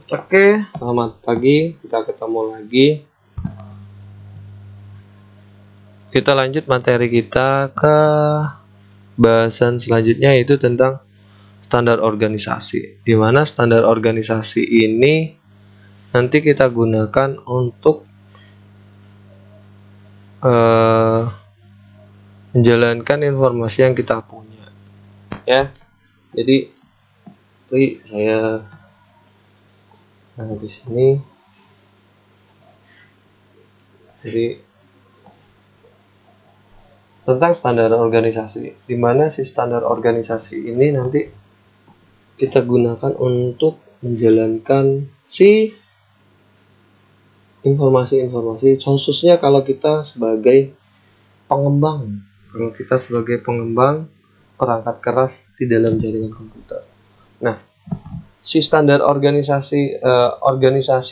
Oke, selamat pagi. Kita ketemu lagi. Kita lanjut materi kita ke bahasan selanjutnya, yaitu tentang standar organisasi. Di mana standar organisasi ini nanti kita gunakan untuk menjalankan informasi yang kita punya. Ya, jadi saya di sini. Jadi tentang standar organisasi, di mana si standar organisasi ini nanti kita gunakan untuk menjalankan si informasi-informasi, khususnya kalau kita sebagai pengembang. Kalau kita sebagai pengembang perangkat keras di dalam jaringan komputer. Nah, si standar organisasi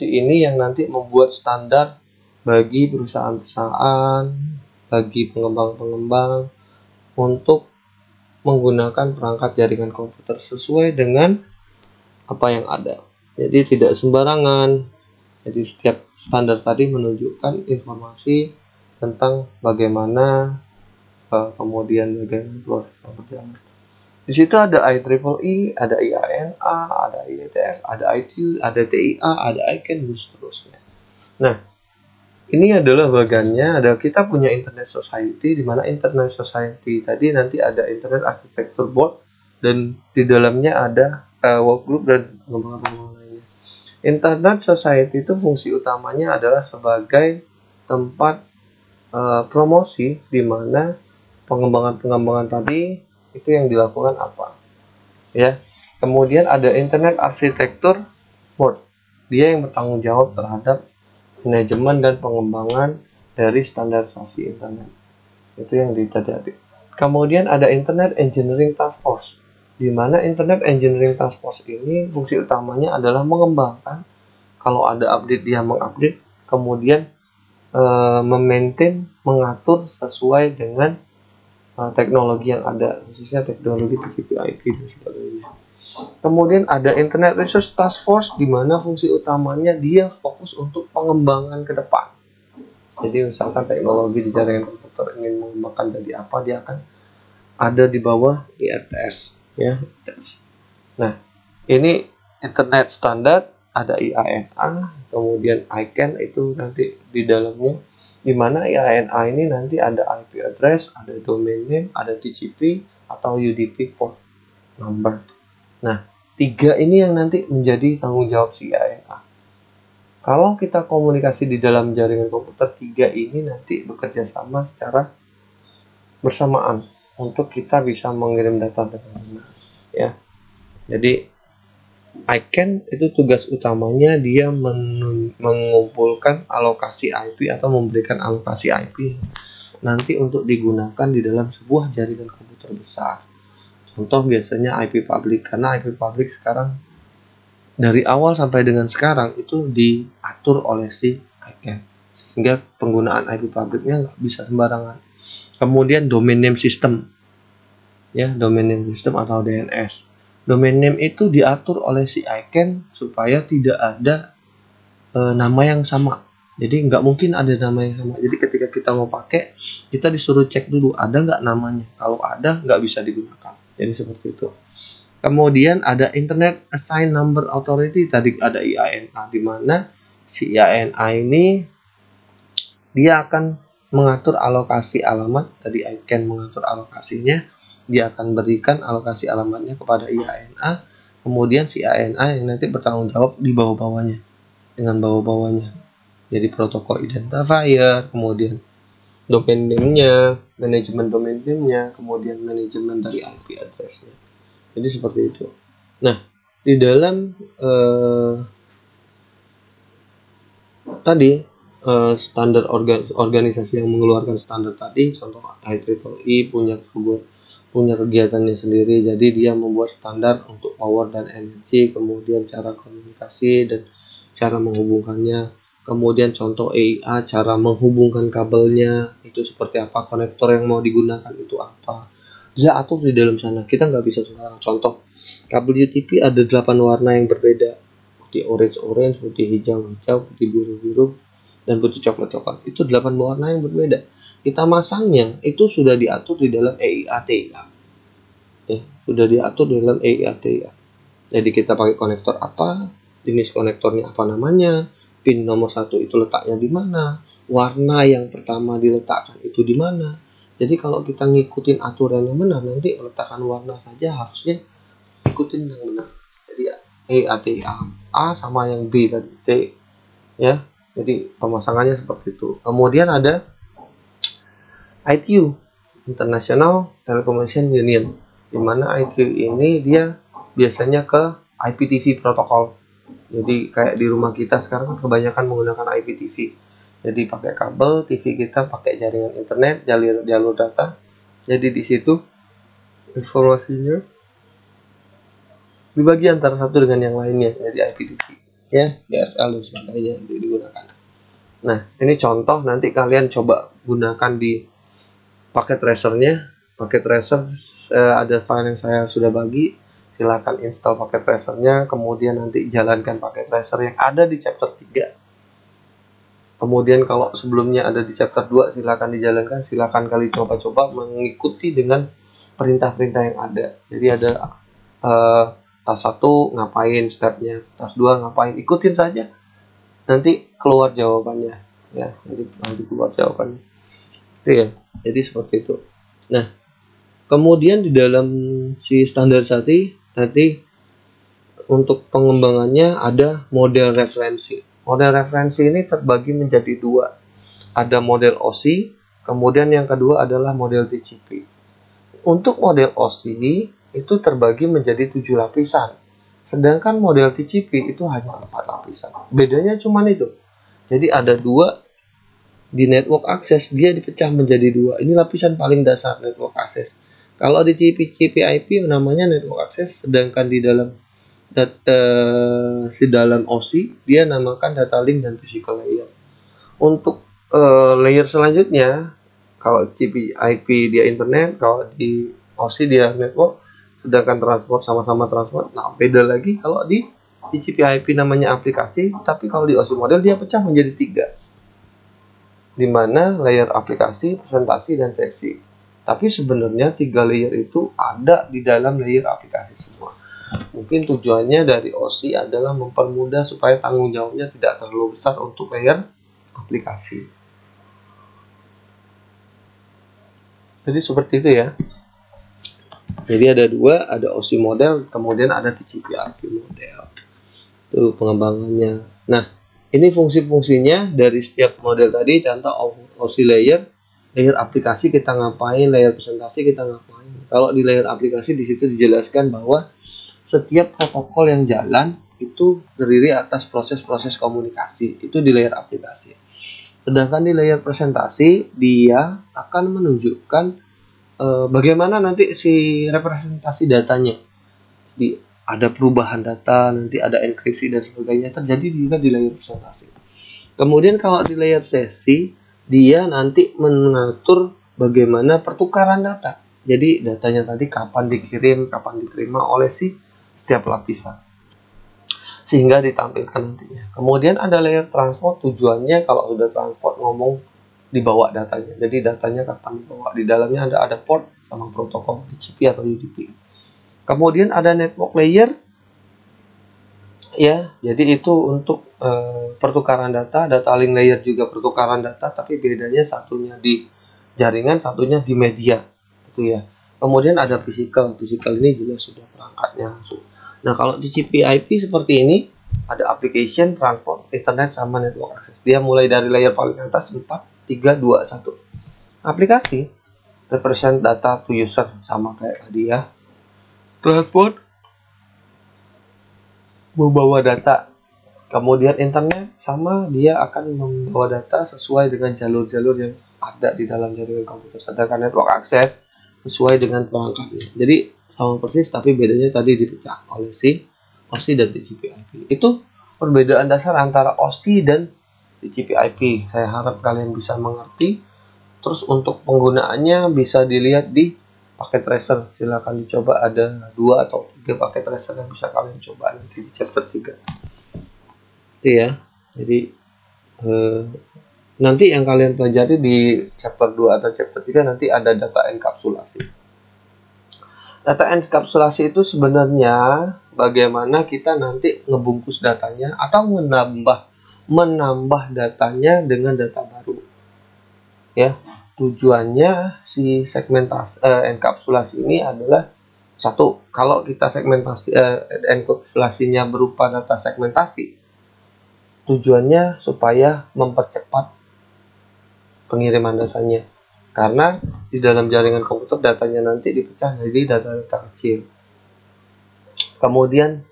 ini yang nanti membuat standar bagi perusahaan-perusahaan, bagi pengembang-pengembang untuk menggunakan perangkat jaringan komputer sesuai dengan apa yang ada. Jadi tidak sembarangan. Jadi setiap standar tadi menunjukkan informasi tentang bagaimana kemudian bagaimana proses berjalan. Di situ ada IEEE, ada IANA, ada IETF, ada ITU, ada TIA, ada ICANN, dan seterusnya. Nah, ini adalah bagiannya. Kita punya Internet Society, di mana Internet Society tadi nanti ada Internet Architecture Board, dan di dalamnya ada workgroup dan pengembangan lainnya. Internet Society itu fungsi utamanya adalah sebagai tempat promosi, di mana pengembangan tadi itu yang dilakukan apa, ya. Kemudian ada Internet Architecture Board, dia yang bertanggung jawab terhadap manajemen dan pengembangan dari standarisasi internet, itu yang ditadati. Kemudian ada Internet Engineering Task Force, di mana Internet Engineering Task Force ini fungsi utamanya adalah mengembangkan, kalau ada update dia mengupdate, kemudian memaintain, mengatur sesuai dengan teknologi yang ada, khususnya teknologi TCP/IP dan sebagainya. Kemudian ada Internet Research Task Force, di mana fungsi utamanya dia fokus untuk pengembangan ke depan. Jadi misalkan teknologi di jaringan komputer ingin mengembangkan jadi apa, dia akan ada di bawah IRTS, ya. Nah, ini Internet Standard, ada IANA, kemudian ICANN itu nanti di dalamnya, di mana IANA ini nanti ada IP address, ada domain name, ada TCP atau UDP port number. Nah, 3 ini yang nanti menjadi tanggung jawab si IANA. Kalau kita komunikasi di dalam jaringan komputer, 3 ini nanti bekerja sama secara bersamaan untuk kita bisa mengirim data dengan benar, ya. Jadi ICANN itu tugas utamanya dia mengumpulkan alokasi IP atau memberikan alokasi IP nanti untuk digunakan di dalam sebuah jaringan komputer besar. Contoh biasanya IP public, karena IP public sekarang dari awal sampai dengan sekarang itu diatur oleh si ICANN, sehingga penggunaan IP publicnya nggak bisa sembarangan. Kemudian domain name system, ya, domain name system atau DNS. Domain name itu diatur oleh si ICANN supaya tidak ada nama yang sama. Jadi nggak mungkin ada nama yang sama. Jadi ketika kita mau pakai, kita disuruh cek dulu ada nggak namanya. Kalau ada, nggak bisa digunakan. Jadi seperti itu. Kemudian ada Internet Assigned Number Authority, tadi ada IANA, di mana si IANA ini dia akan mengatur alokasi alamat. Tadi ICANN mengatur alokasinya. Dia akan berikan alokasi alamatnya kepada IANA, kemudian si IANA yang nanti bertanggung jawab di bawah-bawahnya, dengan bawah-bawahnya. Jadi protokol identifier, kemudian domain name-nya, manajemen domain name-nya, kemudian manajemen dari IP address-nya. Jadi seperti itu. Nah, di dalam tadi standar organisasi yang mengeluarkan standar tadi, contoh IEEE punya kegiatannya sendiri. Jadi dia membuat standar untuk power dan energi, kemudian cara komunikasi dan cara menghubungkannya. Kemudian contoh EIA, cara menghubungkan kabelnya itu seperti apa, konektor yang mau digunakan itu apa, dia atur di dalam sana. Kita nggak bisa sembarang. Contoh kabel UTP ada 8 warna yang berbeda, putih orange, putih hijau, putih biru, dan putih coklat. Itu 8 warna yang berbeda. Kita masangnya itu sudah diatur di dalam EIA-TIA. Ya, sudah diatur di dalam EIA-TIA. Jadi kita pakai konektor apa, jenis konektornya apa namanya, pin nomor 1 itu letaknya di mana, warna yang pertama diletakkan itu di mana. Jadi kalau kita ngikutin aturan yang benar, nanti letakkan warna saja harusnya ikutin yang benar. Jadi EIA-TIA A sama yang B tadi T, ya. Jadi pemasangannya seperti itu. Kemudian ada ITU, International Telecommunication Union, di mana ITU ini dia biasanya ke IPTV protokol. Jadi kayak di rumah kita sekarang kebanyakan menggunakan IPTV. Jadi pakai kabel TV kita pakai jaringan internet, jalur data. Jadi di situ informasinya dibagi antara satu dengan yang lainnya. Jadi IPTV, ya, DSL dan sebagainya digunakan. Nah, ini contoh, nanti kalian coba gunakan di paket tracernya. Paket tracer ada file yang saya sudah bagi. Silakan install paket tracernya, kemudian nanti jalankan paket tracer yang ada di chapter 3. Kemudian kalau sebelumnya ada di chapter 2, silakan dijalankan. Silakan kalian coba-coba mengikuti dengan perintah-perintah yang ada. Jadi ada tas 1 ngapain stepnya, tas 2 ngapain, ikutin saja. Nanti keluar jawabannya, ya. Nanti keluar jawabannya. Itu ya. Jadi seperti itu. Nah, kemudian di dalam si standarisasi nanti untuk pengembangannya ada model referensi. Model referensi ini terbagi menjadi 2. Ada model OSI, kemudian yang kedua adalah model TCP. Untuk model OSI itu terbagi menjadi 7 lapisan. Sedangkan model TCP itu hanya 4 lapisan. Bedanya cuma itu. Jadi ada 2 di network access, dia dipecah menjadi 2. Ini lapisan paling dasar network access. Kalau di TCP/IP namanya network access, sedangkan di dalam OSI dia namakan data link dan physical layer. Untuk layer selanjutnya, kalau TCP/IP dia internet, kalau di OSI dia network, sedangkan transport sama-sama transport. Nah, beda lagi kalau di TCP/IP namanya aplikasi, tapi kalau di OSI model dia pecah menjadi 3. Di mana layer aplikasi, presentasi, dan seksi. Tapi sebenarnya 3 layer itu ada di dalam layer aplikasi semua. Mungkin tujuannya dari OSI adalah mempermudah supaya tanggung jawabnya tidak terlalu besar untuk layer aplikasi. Jadi seperti itu ya. Jadi ada 2, ada OSI model, kemudian ada TCP/IP model. Itu pengembangannya. Nah, ini fungsi-fungsinya dari setiap model tadi. Contoh OSI layer aplikasi kita ngapain, layer presentasi kita ngapain. Kalau di layer aplikasi di situ dijelaskan bahwa setiap protokol yang jalan itu terdiri atas proses-proses komunikasi. Itu di layer aplikasi. Sedangkan di layer presentasi dia akan menunjukkan bagaimana nanti si representasi datanya. Ada perubahan data, nanti ada enkripsi dan sebagainya terjadi juga di layer presentasi. Kemudian kalau di layer sesi dia nanti mengatur bagaimana pertukaran data. Jadi datanya tadi kapan dikirim, kapan diterima oleh si setiap lapisan. Sehingga ditampilkan nantinya. Kemudian ada layer transport, tujuannya kalau sudah transport ngomong dibawa datanya. Jadi datanya kapan dibawa. Di dalamnya ada port sama protokol TCP atau UDP. Kemudian ada network layer. Ya, jadi itu untuk pertukaran data link layer juga pertukaran data, tapi bedanya satunya di jaringan, satunya di media, itu ya. Kemudian ada physical ini juga sudah perangkatnya langsung. Nah, kalau di TCP/IP seperti ini, ada application, transport, internet, sama network access. Dia mulai dari layer paling atas 4, 3, 2, 1. Aplikasi represent data to user, sama kayak tadi ya. Transport membawa data, kemudian internet sama dia akan membawa data sesuai dengan jalur-jalur yang ada di dalam jaringan komputer. Sedangkan network access sesuai dengan perangkatnya. Jadi sama persis, tapi bedanya tadi dipecah oleh si OSI dan TCP/IP. Itu perbedaan dasar antara OSI dan TCP/IP. Saya harap kalian bisa mengerti. Terus untuk penggunaannya bisa dilihat di paket tracer. Silakan dicoba, ada 2 atau 3 paket tracer yang bisa kalian coba nanti di chapter 3. Itu ya. Jadi nanti yang kalian pelajari di chapter 2 atau chapter 3 nanti ada data enkapsulasi. Data enkapsulasi itu sebenarnya bagaimana kita nanti ngebungkus datanya atau menambah datanya dengan data baru. Ya, tujuannya si segmentasi enkapsulasi ini adalah satu, kalau kita segmentasi enkapsulasinya berupa data segmentasi, tujuannya supaya mempercepat pengiriman datanya. Karena di dalam jaringan komputer datanya nanti dipecah jadi data-data kecil. Kemudian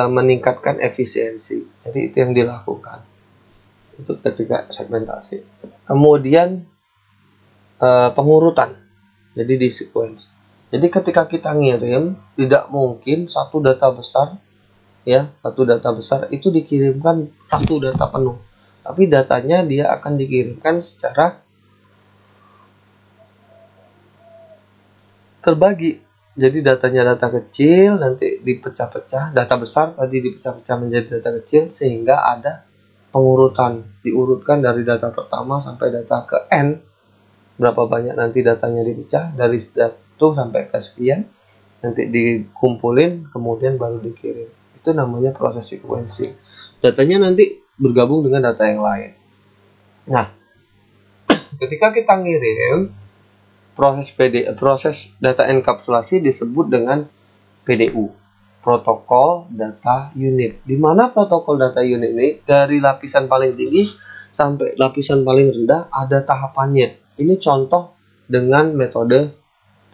meningkatkan efisiensi. Jadi itu yang dilakukan. Itu ketika segmentasi. Kemudian pengurutan. Jadi di sequence. Jadi ketika kita ngirim, tidak mungkin satu data besar itu dikirimkan satu data penuh. Tapi datanya dia akan dikirimkan secara terbagi. Jadi datanya data kecil, nanti dipecah-pecah, data besar tadi dipecah-pecah menjadi data kecil sehingga ada pengurutan. Diurutkan dari data pertama sampai data ke N. Berapa banyak nanti datanya dipecah dari 1 sampai ke sekian, nanti dikumpulin kemudian baru dikirim. Itu namanya proses sequencing. Datanya nanti bergabung dengan data yang lain. Nah, ketika kita ngirim, proses data enkapsulasi disebut dengan PDU, protokol data unit. Di mana protokol data unit ini dari lapisan paling tinggi sampai lapisan paling rendah ada tahapannya. Ini contoh dengan metode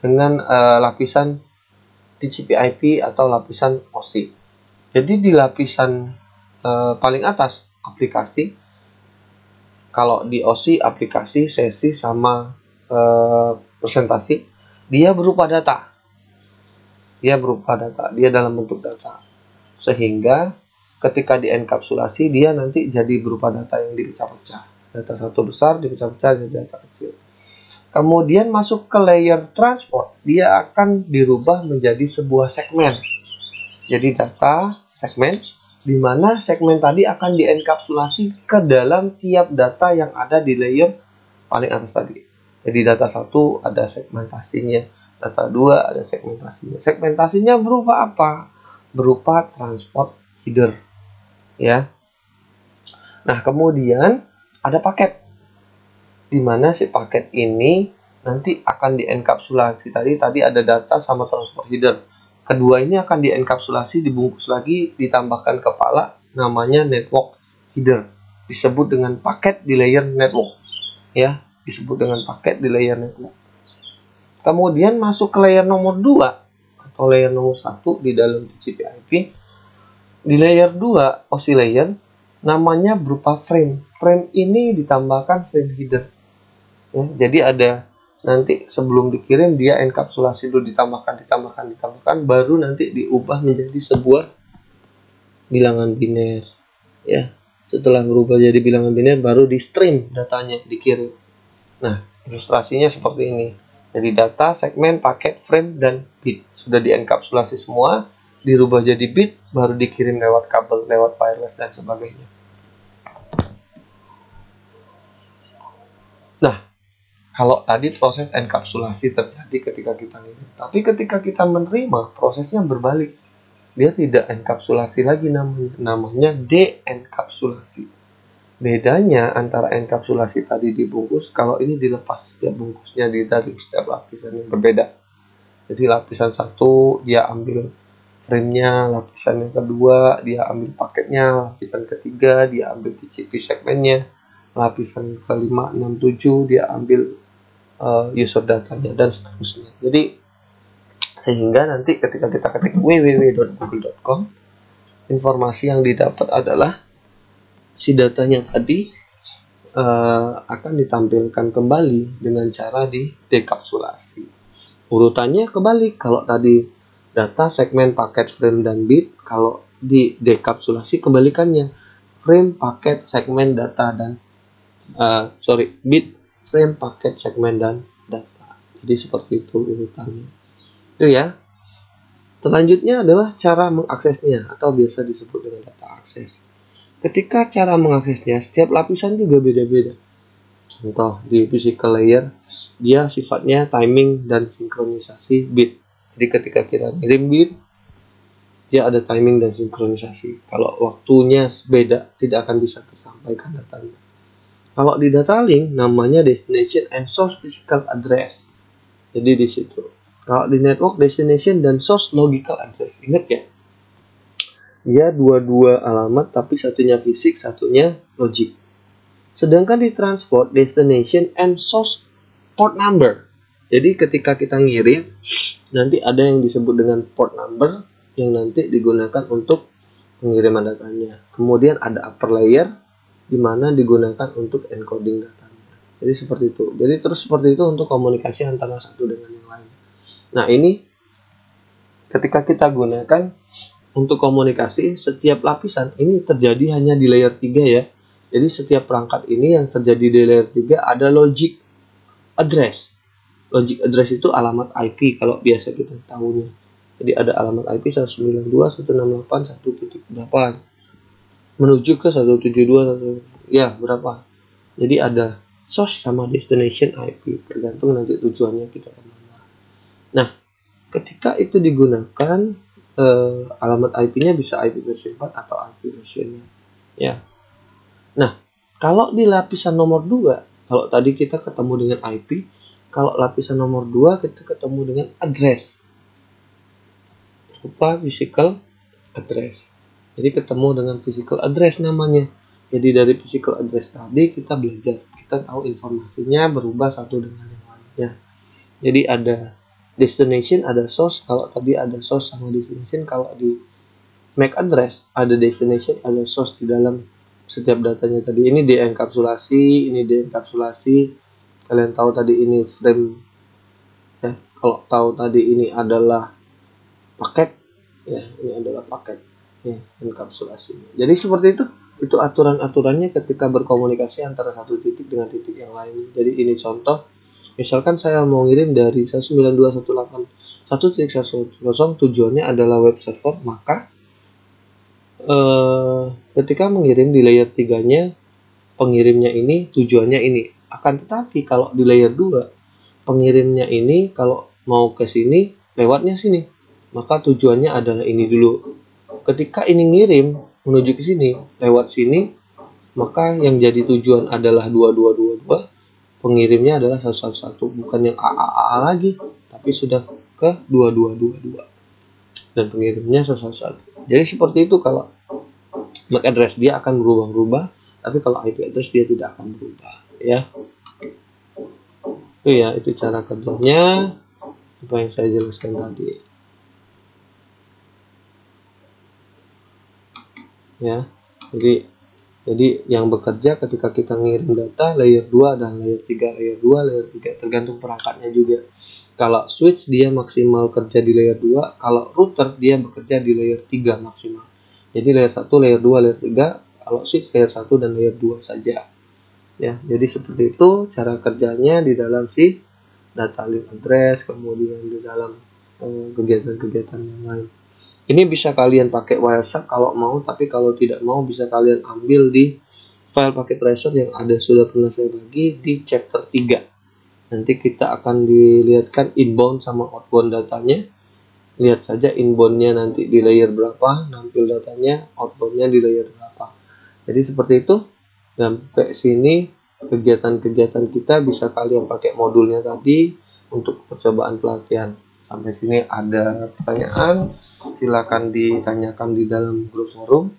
dengan lapisan TCP/IP atau lapisan OSI. Jadi di lapisan paling atas aplikasi, kalau di OSI aplikasi, sesi sama presentasi, dia berupa data. Dia dalam bentuk data. Sehingga ketika dienkapsulasi dia nanti jadi berupa data yang dipecah-pecah. Data satu besar dipecah-pecah jadi data kecil. Kemudian masuk ke layer transport, dia akan dirubah menjadi sebuah segmen. Jadi data segmen, di mana segmen tadi akan dienkapsulasi ke dalam tiap data yang ada di layer paling atas tadi. Jadi data 1 ada segmentasinya, data 2 ada segmentasinya. Segmentasinya berupa apa? Berupa transport header. Ya. Nah, kemudian ada paket. Di mana si paket ini nanti akan dienkapsulasi. Tadi ada data sama transport header. Kedua ini akan dienkapsulasi, dibungkus lagi, ditambahkan kepala, namanya network header. Disebut dengan paket di layer network. Ya, disebut dengan paket di layer network. Kemudian masuk ke layer nomor 2 atau layer nomor 1 di dalam TCP/IP. Di layer 2 OSI layer namanya berupa frame. Frame ini ditambahkan frame header. Ya, jadi ada nanti sebelum dikirim dia enkapsulasi dulu, ditambahkan, baru nanti diubah menjadi sebuah bilangan biner. Ya, setelah berubah jadi bilangan biner baru di stream datanya dikirim. Nah, ilustrasinya seperti ini. Jadi data, segmen, paket, frame, dan bit sudah dienkapsulasi semua, dirubah jadi bit, baru dikirim lewat kabel, lewat wireless dan sebagainya. Nah, kalau tadi proses enkapsulasi terjadi ketika kita ngirim, tapi ketika kita menerima prosesnya berbalik. Dia tidak enkapsulasi lagi, namanya de-enkapsulasi. Bedanya antara enkapsulasi tadi dibungkus, kalau ini dilepas setiap bungkusnya dari setiap lapisan yang berbeda. Jadi lapisan 1 dia ambil frame-nya, lapisan yang kedua dia ambil paketnya, lapisan ketiga dia ambil TCP segmennya, lapisan ke-5, 6, 7 dia ambil user datanya dan seterusnya. Jadi sehingga nanti ketika kita ketik www.google.com, informasi yang didapat adalah si datanya tadi akan ditampilkan kembali dengan cara di dekapsulasi. Urutannya kebalik. Kalau tadi data, segmen, paket, frame, dan bit, kalau di dekapsulasi kebalikannya. Frame, paket, segmen, data, dan bit, frame, paket, segmen, dan data. Jadi seperti itu urutannya. Itu ya. Selanjutnya adalah cara mengaksesnya atau biasa disebut dengan data akses. ketika cara mengaksesnya setiap lapisan juga beda-beda. Contoh di physical layer, dia sifatnya timing dan sinkronisasi bit. Jadi ketika kita ngirim bit, dia ada timing dan sinkronisasi. Kalau waktunya beda, tidak akan bisa tersampaikan datanya. Kalau di data link, namanya destination and source physical address. Jadi di situ. Kalau di network, destination dan source logical address. Ingat ya? Dia dua-dua alamat, tapi satunya fisik, satunya logik. Sedangkan di transport, destination and source port number. Jadi ketika kita ngirim, nanti ada yang disebut dengan port number yang nanti digunakan untuk pengiriman datanya. Kemudian ada upper layer di mana digunakan untuk encoding datanya. Jadi seperti itu. Jadi terus seperti itu untuk komunikasi antara satu dengan yang lain. Nah, ini ketika kita gunakan untuk komunikasi, setiap lapisan ini terjadi hanya di layer 3 ya. Jadi setiap perangkat ini yang terjadi di layer 3 ada logic address. Logic address itu alamat IP kalau biasa kita tahunya. Jadi ada alamat IP 192.168.1.8 menuju ke 172 ya berapa. Jadi ada source sama destination IP tergantung nanti tujuannya kita kemana. Nah, ketika itu digunakan alamat IP-nya bisa IP version 4 atau IP versionnya ya. Nah, kalau di lapisan nomor 2, kalau tadi kita ketemu dengan IP, kalau lapisan nomor 2 kita ketemu dengan address berupa physical address. Jadi ketemu dengan physical address namanya. Jadi dari physical address tadi kita belajar, kita tahu informasinya berubah satu dengan yang lainnya. Jadi ada destination, ada source. Kalau tadi ada source sama destination, kalau di MAC address ada destination, ada source di dalam setiap datanya tadi. Ini dienkapsulasi, ini dienkapsulasi. Kalian tahu tadi ini frame ya. Kalau tahu tadi ini adalah paket ya, ini adalah paket ya, enkapsulasinya. Jadi seperti itu aturan-aturannya ketika berkomunikasi antara satu titik dengan titik yang lain. Jadi ini contoh, misalkan saya mau ngirim dari 192.168.1.1.0 tujuannya adalah web server, maka ketika mengirim di layer 3-nya, pengirimnya ini tujuannya ini. Akan tetapi kalau di layer 2, pengirimnya ini kalau mau ke sini, lewatnya sini. Maka tujuannya adalah ini dulu. Ketika ini ngirim menuju ke sini, lewat sini, maka yang jadi tujuan adalah 2222, pengirimnya adalah 111, bukan yang AAA lagi, tapi sudah ke 2222. Dan pengirimnya 111. Jadi seperti itu kalau MAC address dia akan berubah-ubah, tapi kalau IP address dia tidak akan berubah ya. Itu ya, itu cara kerjanya apa yang saya jelaskan tadi ya. Jadi yang bekerja ketika kita ngirim data layer 2 dan layer 3, layer 2, layer 3 tergantung perangkatnya juga. Kalau switch dia maksimal kerja di layer 2, kalau router dia bekerja di layer 3 maksimal. Jadi layer 1, layer 2, layer 3, kalau switch layer 1 dan layer 2 saja. Ya, jadi seperti itu cara kerjanya di dalam si data link address, kemudian di dalam kegiatan-kegiatan yang lain. Ini bisa kalian pakai Wireshark kalau mau, tapi kalau tidak mau bisa kalian ambil di file paket tracer yang ada sudah pernah saya bagi di chapter 3. Nanti kita akan dilihatkan inbound sama outbound datanya. Lihat saja inboundnya nanti di layer berapa, nampil datanya, outboundnya di layer berapa. Jadi seperti itu. Sampai sini kegiatan-kegiatan kita bisa kalian pakai modulnya tadi untuk percobaan pelatihan. Sampai sini ada pertanyaan, silakan ditanyakan di dalam grup forum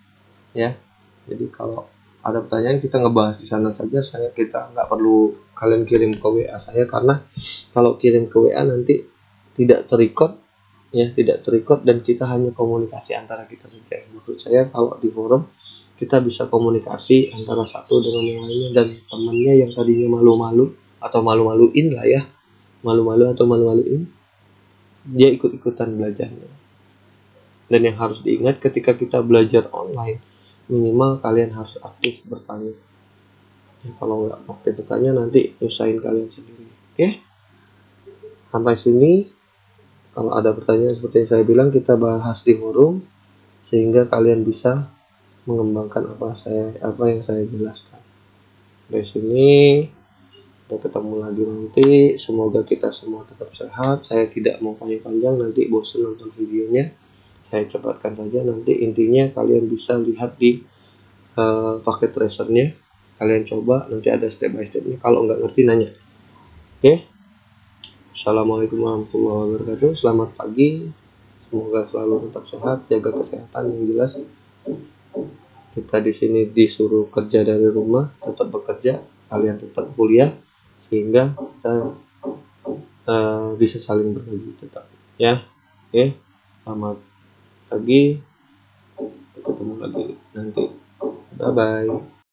ya. Jadi kalau ada pertanyaan kita ngebahas di sana saja, kita nggak perlu kalian kirim ke WA saya, karena kalau kirim ke WA nanti tidak terrecord ya, tidak terrecord dan kita hanya komunikasi antara kita saja. Maksud saya kalau di forum kita bisa komunikasi antara satu dengan yang lainnya, dan temannya yang tadinya malu-malu atau malu-maluin lah ya, malu-malu atau malu-maluin, dia ikut-ikutan belajarnya. Dan yang harus diingat ketika kita belajar online, minimal kalian harus aktif bertanya ya, kalau nggak aktif bertanya nanti nyusahin kalian sendiri. Oke, sampai sini. Kalau ada pertanyaan seperti yang saya bilang, kita bahas di forum sehingga kalian bisa mengembangkan apa yang saya jelaskan. Dari sini kita ketemu lagi nanti. Semoga kita semua tetap sehat. Saya tidak mau panjang-panjang, nanti bosan nonton videonya. Saya cepatkan saja. Nanti intinya kalian bisa lihat di paket tracernya. Kalian coba, nanti ada step by stepnya. Kalau nggak ngerti nanya. Oke. Assalamualaikum warahmatullahi wabarakatuh. Selamat pagi. Semoga selalu tetap sehat, jaga kesehatan yang jelas. Kita di sini disuruh kerja dari rumah, tetap bekerja, kalian tetap kuliah, sehingga kita bisa saling berbagi tetap. Ya, oke. Selamat pagi. Ketemu lagi nanti. Bye bye.